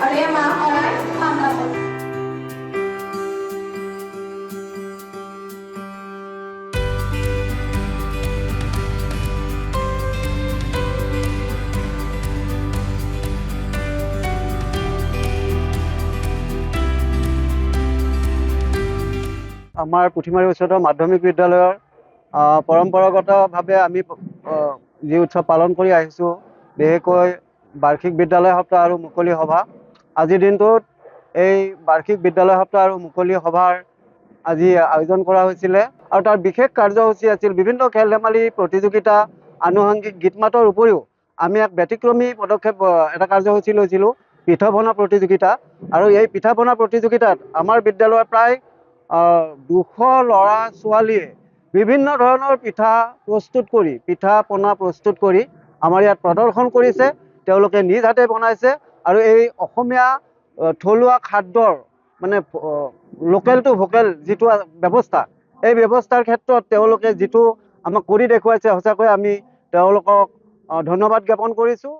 আৰু এই মাহ সৰাই কামনা কৰোঁ। আমাৰ পুথিমাৰী উচ্চতৰ মাধ্যমিক বিদ্যালয়ৰ পৰম্পৰাগতভাৱে আমি যি উৎসৱ পালন কৰি আহিছোঁ, বিশেষকৈ বাৰ্ষিক বিদ্যালয় সপ্তাহ আৰু মুকলি সভা। আজিৰ দিনটোত এই বাৰ্ষিক বিদ্যালয় সপ্তাহ আৰু মুকলি সভাৰ আজি আয়োজন কৰা হৈছিলে আৰু তাৰ বিশেষ কাৰ্যসূচী আছিল বিভিন্ন খেল ধেমালি প্ৰতিযোগিতা, আনুষংগিক গীত মাতৰ উপৰিও আমি এক ব্যতিক্ৰমী পদক্ষেপ এটা কাৰ্যসূচী লৈছিলোঁ, পিঠা পনা প্ৰতিযোগিতা। আৰু এই পিঠা পনা প্ৰতিযোগিতাত আমাৰ বিদ্যালয়ৰ প্ৰায় 200 ল'ৰা ছোৱালীয়ে বিভিন্ন ধৰণৰ পিঠা পনা প্ৰস্তুত কৰি আমাৰ ইয়াত প্ৰদৰ্শন কৰিছে। তেওঁলোকে নিজ হাতে বনাইছে আৰু এই অসমীয়া থলুৱা খাদ্যৰ মানে লোকেল টু ভোকেল যিটো ব্যৱস্থা, এই ব্যৱস্থাৰ ক্ষেত্ৰত তেওঁলোকে যিটো আমাক কৰি দেখুৱাইছে, সঁচাকৈ আমি তেওঁলোকক ধন্যবাদ জ্ঞাপন কৰিছোঁ।